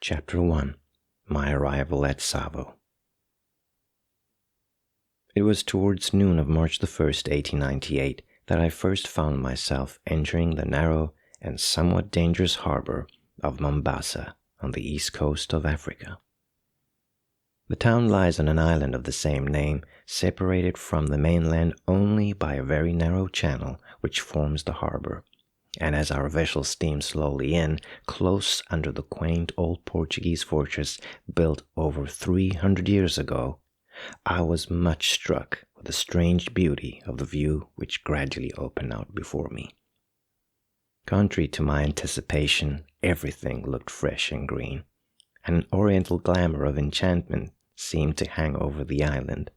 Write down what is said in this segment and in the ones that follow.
Chapter 1. My Arrival at Tsavo. It was towards noon of March the 1st, 1898, that I first found myself entering the narrow and somewhat dangerous harbor of Mombasa on the east coast of Africa. The town lies on an island of the same name, separated from the mainland only by a very narrow channel which forms the harbor. And as our vessel steamed slowly in, close under the quaint old Portuguese fortress built over 300 years ago, I was much struck with the strange beauty of the view which gradually opened out before me. Contrary to my anticipation, everything looked fresh and green, and an oriental glamour of enchantment seemed to hang over the island.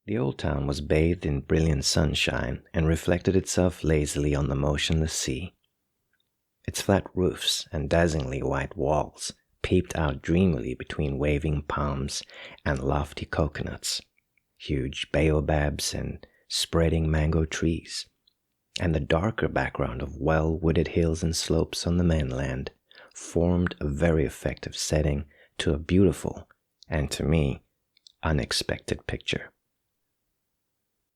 The old town was bathed in brilliant sunshine and reflected itself lazily on the motionless sea. Its flat roofs and dazzlingly white walls peeped out dreamily between waving palms and lofty coconuts, huge baobabs and spreading mango trees, and the darker background of well-wooded hills and slopes on the mainland formed a very effective setting to a beautiful, and to me, unexpected picture.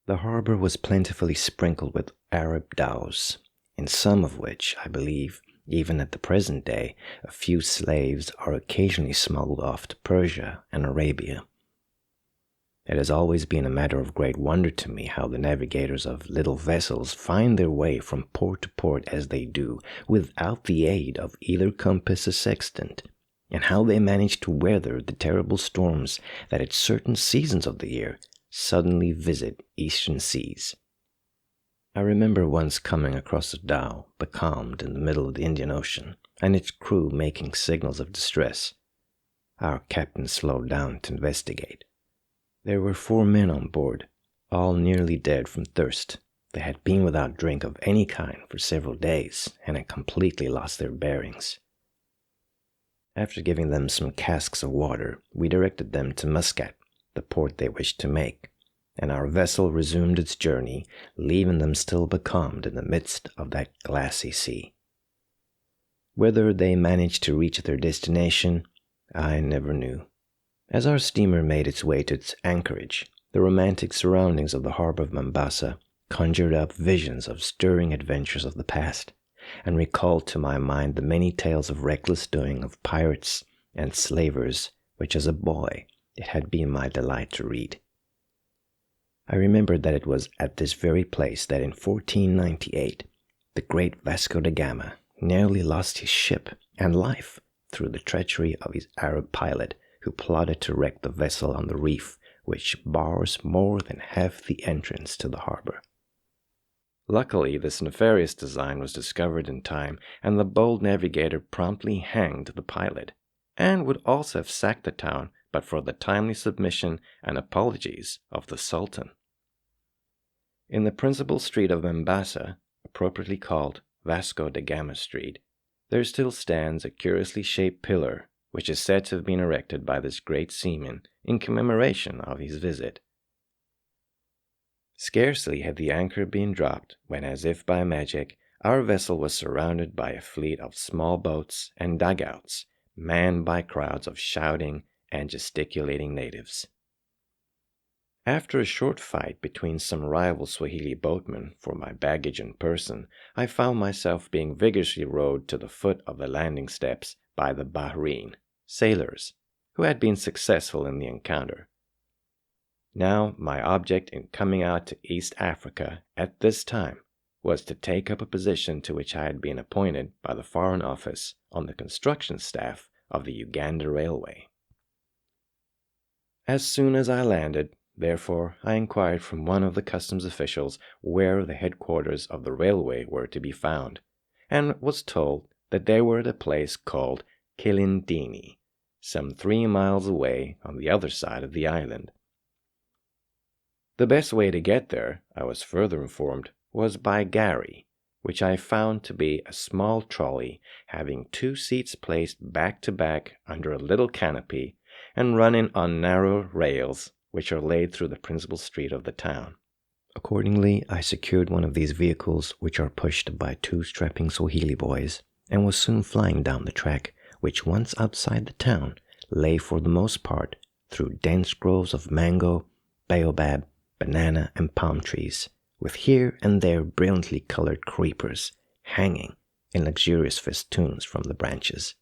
The harbor was plentifully sprinkled with Arab dhows, in some of which, I believe, even at the present day, a few slaves are occasionally smuggled off to Persia and Arabia. It has always been a matter of great wonder to me how the navigators of little vessels find their way from port to port as they do, without the aid of either compass or sextant, and how they manage to weather the terrible storms that at certain seasons of the year suddenly visit eastern seas. I remember once coming across a dhow becalmed in the middle of the Indian Ocean, and its crew making signals of distress. Our captain slowed down to investigate. There were 4 men on board, all nearly dead from thirst. They had been without drink of any kind for several days, and had completely lost their bearings. After giving them some casks of water, we directed them to Muscat, the port they wished to make, and our vessel resumed its journey, leaving them still becalmed in the midst of that glassy sea. Whether they managed to reach their destination, I never knew. As our steamer made its way to its anchorage, the romantic surroundings of the harbor of Mombasa conjured up visions of stirring adventures of the past, and recalled to my mind the many tales of reckless doing of pirates and slavers which as a boy it had been my delight to read. I remembered that it was at this very place that in 1498 the great Vasco da Gama nearly lost his ship and life through the treachery of his Arab pilot, who plotted to wreck the vessel on the reef which bars more than half the entrance to the harbor. Luckily, this nefarious design was discovered in time, and the bold navigator promptly hanged the pilot, and would also have sacked the town but for the timely submission and apologies of the Sultan. In the principal street of Mombasa, appropriately called Vasco da Gama Street, there still stands a curiously shaped pillar which is said to have been erected by this great seaman in commemoration of his visit. Scarcely had the anchor been dropped when, as if by magic, our vessel was surrounded by a fleet of small boats and dugouts, manned by crowds of shouting and gesticulating natives. After a short fight between some rival Swahili boatmen for my baggage and person, I found myself being vigorously rowed to the foot of the landing steps by the Bahrein sailors, who had been successful in the encounter. Now, my object in coming out to East Africa at this time was to take up a position to which I had been appointed by the Foreign Office on the construction staff of the Uganda Railway. As soon as I landed, therefore, I inquired from one of the customs officials where the headquarters of the railway were to be found, and was told that they were at a place called Kilindini, some 3 miles away on the other side of the island. The best way to get there, I was further informed, was by gharry, which I found to be a small trolley having 2 seats placed back to back under a little canopy and running on narrow rails which are laid through the principal street of the town. Accordingly, I secured one of these vehicles, which are pushed by 2 strapping Swahili boys, and was soon flying down the track which once outside the town lay for the most part through dense groves of mango, baobab, banana, and palm trees, with here and there brilliantly colored creepers hanging in luxurious festoons from the branches.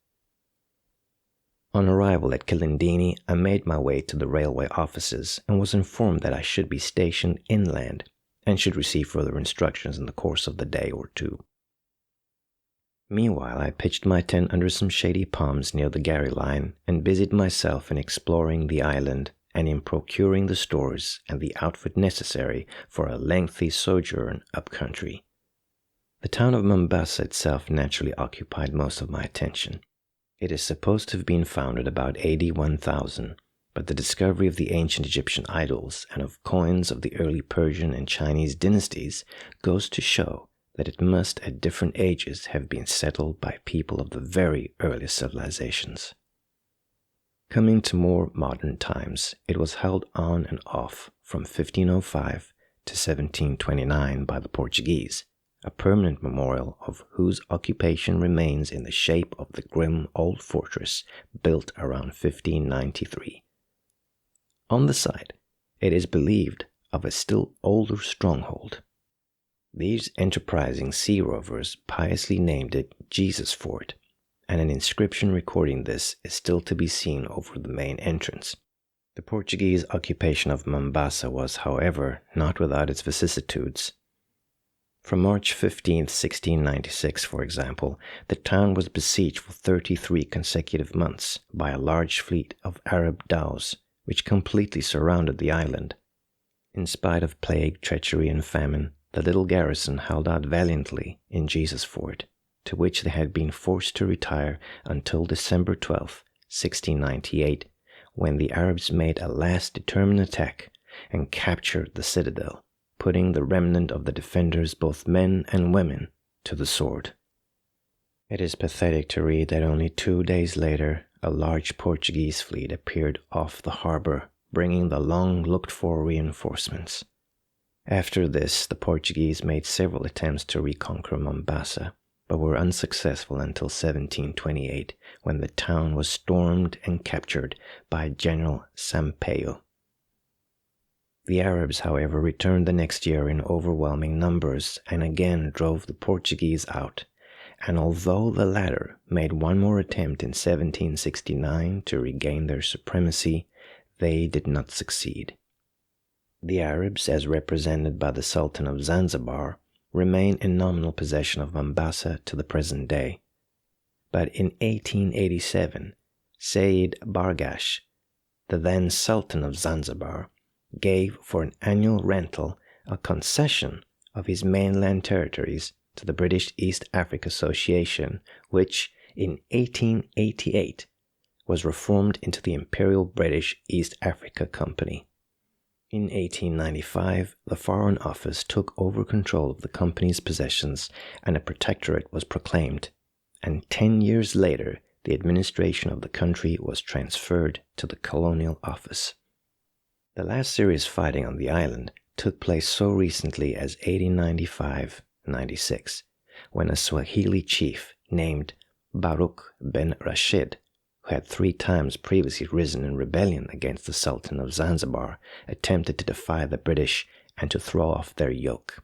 On arrival at Kilindini, I made my way to the railway offices and was informed that I should be stationed inland and should receive further instructions in the course of the day or two. Meanwhile, I pitched my tent under some shady palms near the Gary line and busied myself in exploring the island and in procuring the stores and the outfit necessary for a lengthy sojourn up country. The town of Mombasa itself naturally occupied most of my attention. It is supposed to have been founded about AD 1000, but the discovery of the ancient Egyptian idols and of coins of the early Persian and Chinese dynasties goes to show that it must at different ages have been settled by people of the very earliest civilizations. Coming to more modern times, it was held on and off from 1505 to 1729 by the Portuguese, a permanent memorial of whose occupation remains in the shape of the grim old fortress built around 1593. On the site, it is believed, of a still older stronghold. These enterprising sea rovers piously named it Jesus Fort, and an inscription recording this is still to be seen over the main entrance. The Portuguese occupation of Mombasa was, however, not without its vicissitudes. From March 15, 1696, for example, the town was besieged for 33 consecutive months by a large fleet of Arab dhows, which completely surrounded the island. In spite of plague, treachery, and famine, the little garrison held out valiantly in Jesus Fort, to which they had been forced to retire until December 12, 1698, when the Arabs made a last determined attack and captured the citadel, putting the remnant of the defenders, both men and women, to the sword. It is pathetic to read that only 2 days later, a large Portuguese fleet appeared off the harbor, bringing the long-looked-for reinforcements. After this, the Portuguese made several attempts to reconquer Mombasa, but were unsuccessful until 1728, when the town was stormed and captured by General Sampaio. The Arabs, however, returned the next year in overwhelming numbers and again drove the Portuguese out, and although the latter made one more attempt in 1769 to regain their supremacy, they did not succeed. The Arabs, as represented by the Sultan of Zanzibar, remain in nominal possession of Mombasa to the present day. But in 1887, Said Bargash, the then Sultan of Zanzibar, gave for an annual rental a concession of his mainland territories to the British East Africa Association, which in 1888 was reformed into the Imperial British East Africa Company. In 1895, the Foreign Office took over control of the company's possessions and a protectorate was proclaimed, and 10 years later, the administration of the country was transferred to the Colonial Office. The last serious fighting on the island took place so recently as 1895-96, when a Swahili chief named Baruch ben Rashid, who had 3 times previously risen in rebellion against the Sultan of Zanzibar, attempted to defy the British and to throw off their yoke.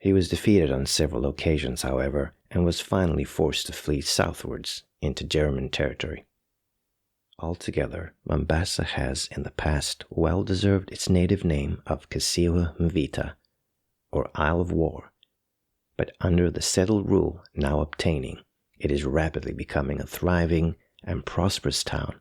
He was defeated on several occasions, however, and was finally forced to flee southwards into German territory. Altogether, Mombasa has in the past well deserved its native name of Kisiwa Mvita, or Isle of War, but under the settled rule now obtaining, it is rapidly becoming a thriving and prosperous town,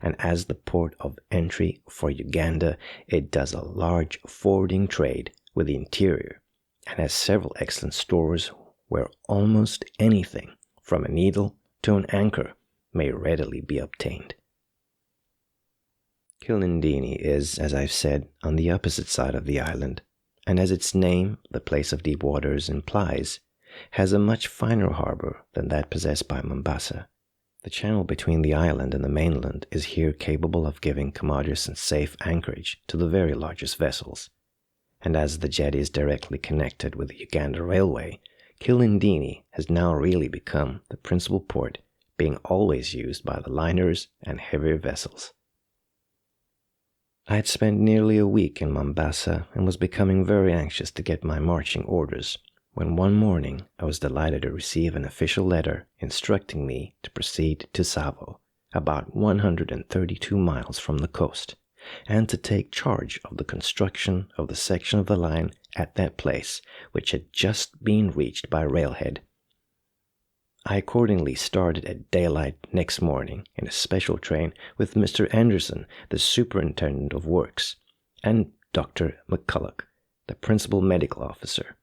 and as the port of entry for Uganda, it does a large forwarding trade with the interior and has several excellent stores where almost anything from a needle to an anchor may readily be obtained. Kilindini is, as I've said, on the opposite side of the island, and as its name, the place of deep waters, implies, has a much finer harbor than that possessed by Mombasa. The channel between the island and the mainland is here capable of giving commodious and safe anchorage to the very largest vessels, and as the jetty is directly connected with the Uganda Railway, Kilindini has now really become the principal port, being always used by the liners and heavier vessels. I had spent nearly a week in Mombasa and was becoming very anxious to get my marching orders when one morning I was delighted to receive an official letter instructing me to proceed to Tsavo, about 132 miles from the coast, and to take charge of the construction of the section of the line at that place, which had just been reached by railhead. I accordingly started at daylight next morning in a special train with Mr. Anderson, the superintendent of works, and Dr. McCulloch, the principal medical officer.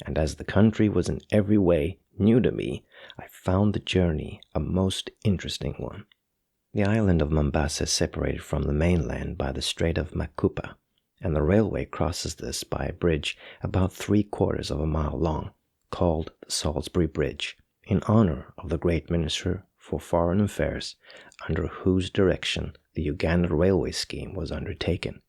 And as the country was in every way new to me, I found the journey a most interesting one. The island of Mombasa is separated from the mainland by the Strait of Makupa, and the railway crosses this by a bridge about 3/4 of a mile long, called the Salisbury Bridge, in honor of the great Minister for Foreign Affairs, under whose direction the Uganda railway scheme was undertaken.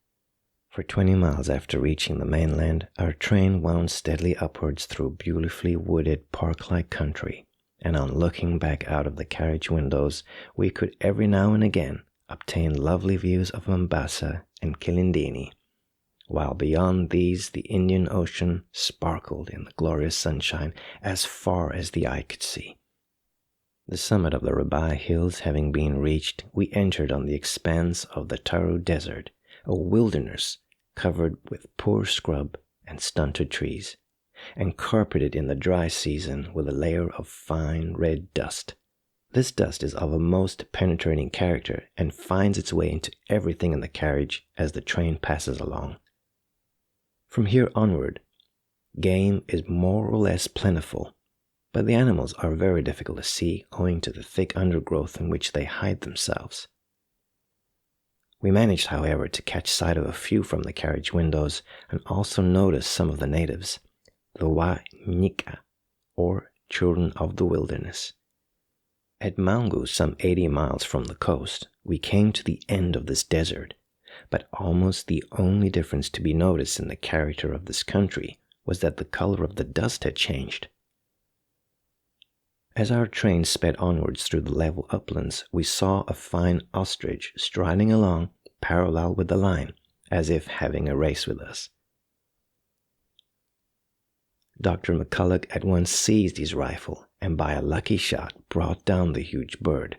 For 20 miles after reaching the mainland, our train wound steadily upwards through beautifully wooded park-like country, and on looking back out of the carriage windows, we could every now and again obtain lovely views of Mombasa and Kilindini, while beyond these the Indian Ocean sparkled in the glorious sunshine as far as the eye could see. The summit of the Rabai Hills having been reached, we entered on the expanse of the Taru Desert, a wilderness covered with poor scrub and stunted trees, and carpeted in the dry season with a layer of fine red dust. This dust is of a most penetrating character and finds its way into everything in the carriage as the train passes along. From here onward, game is more or less plentiful, but the animals are very difficult to see owing to the thick undergrowth in which they hide themselves. We managed, however, to catch sight of a few from the carriage windows and also noticed some of the natives, the Wa-Nyika, or children of the wilderness. At Mangu, some 80 miles from the coast, we came to the end of this desert, but almost the only difference to be noticed in the character of this country was that the color of the dust had changed. As our train sped onwards through the level uplands, we saw a fine ostrich striding along parallel with the line, as if having a race with us. Dr. McCulloch at once seized his rifle and by a lucky shot brought down the huge bird.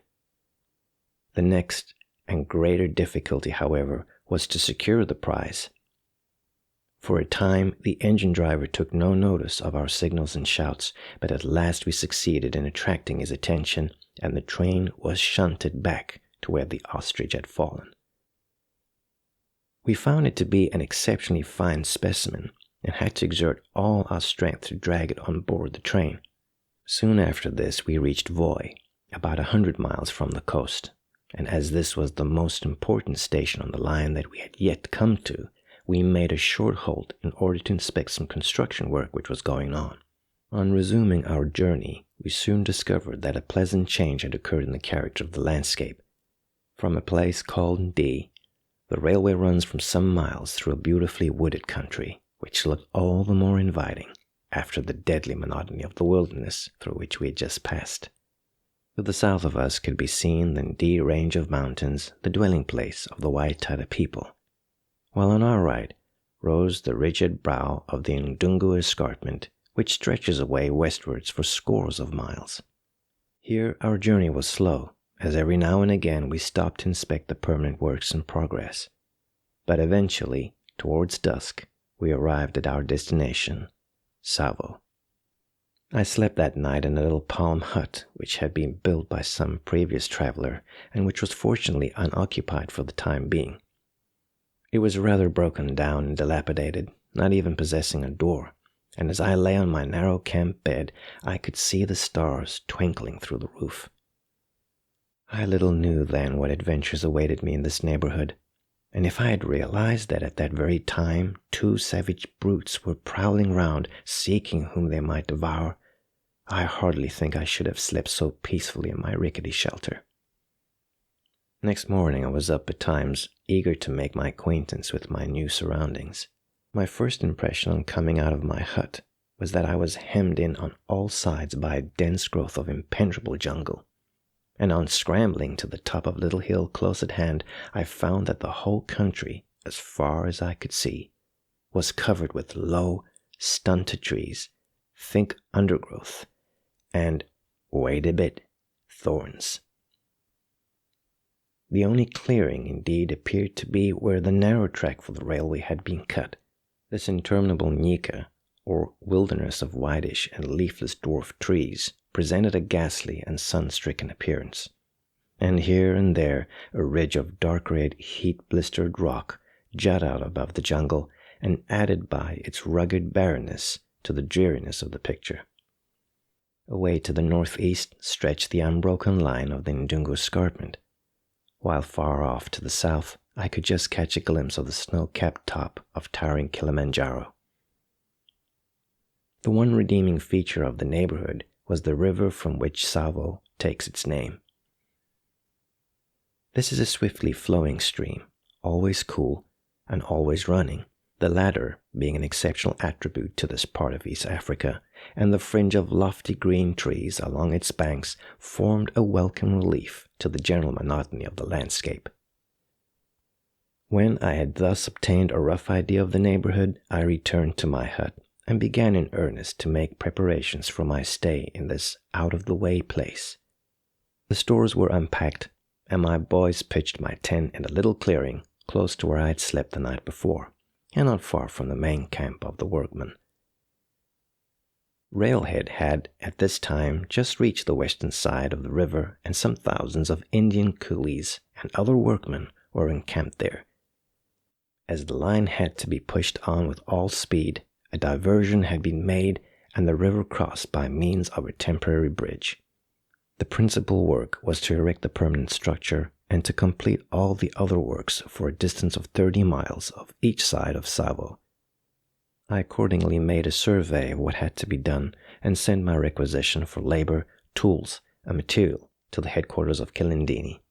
The next and greater difficulty, however, was to secure the prize. For a time, the engine driver took no notice of our signals and shouts, but at last we succeeded in attracting his attention, and the train was shunted back to where the ostrich had fallen. We found it to be an exceptionally fine specimen, and had to exert all our strength to drag it on board the train. Soon after this, we reached Voi, about 100 miles from the coast, and as this was the most important station on the line that we had yet come to, we made a short halt in order to inspect some construction work which was going on. On resuming our journey, we soon discovered that a pleasant change had occurred in the character of the landscape. From a place called D, the railway runs for some miles through a beautifully wooded country, which looked all the more inviting after the deadly monotony of the wilderness through which we had just passed. To the south of us could be seen the D range of mountains, the dwelling place of the Waitara people, while on our right rose the rigid brow of the Ndungu escarpment, which stretches away westwards for scores of miles. Here our journey was slow, as every now and again we stopped to inspect the permanent works in progress. But eventually, towards dusk, we arrived at our destination, Tsavo. I slept that night in a little palm hut which had been built by some previous traveler and which was fortunately unoccupied for the time being. It was rather broken down and dilapidated, not even possessing a door, and as I lay on my narrow camp bed, I could see the stars twinkling through the roof. I little knew then what adventures awaited me in this neighborhood, and if I had realized that at that very time 2 savage brutes were prowling round, seeking whom they might devour, I hardly think I should have slept so peacefully in my rickety shelter. Next morning I was up betimes, eager to make my acquaintance with my new surroundings. My first impression on coming out of my hut was that I was hemmed in on all sides by a dense growth of impenetrable jungle. and on scrambling to the top of a little hill close at hand, I found that the whole country, as far as I could see, was covered with low, stunted trees, thick undergrowth, and, wait a bit, thorns. The only clearing, indeed, appeared to be where the narrow track for the railway had been cut. This interminable nyika, or wilderness of whitish and leafless dwarf trees, presented a ghastly and sun-stricken appearance, and here and there a ridge of dark red, heat-blistered rock jutted out above the jungle and added by its rugged barrenness to the dreariness of the picture. Away to the northeast stretched the unbroken line of the Ndungu Escarpment, while far off to the south I could just catch a glimpse of the snow-capped top of towering Kilimanjaro. The one redeeming feature of the neighborhood was the river from which Tsavo takes its name. This is a swiftly flowing stream, always cool and always running, the latter being an exceptional attribute to this part of East Africa, and the fringe of lofty green trees along its banks formed a welcome relief to the general monotony of the landscape. When I had thus obtained a rough idea of the neighborhood, I returned to my hut and began in earnest to make preparations for my stay in this out-of-the-way place. The stores were unpacked, and my boys pitched my tent in a little clearing close to where I had slept the night before, and not far from the main camp of the workmen. Railhead had, at this time, just reached the western side of the river, and some thousands of Indian coolies and other workmen were encamped there. As the line had to be pushed on with all speed, a diversion had been made and the river crossed by means of a temporary bridge. The principal work was to erect the permanent structure and to complete all the other works for a distance of 30 miles of each side of Tsavo. I accordingly made a survey of what had to be done and sent my requisition for labor, tools, and material to the headquarters of Kilindini.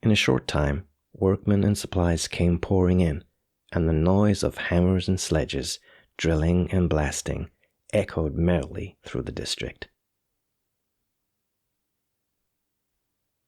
In a short time, workmen and supplies came pouring in, and the noise of hammers and sledges, drilling and blasting, echoed merrily through the district.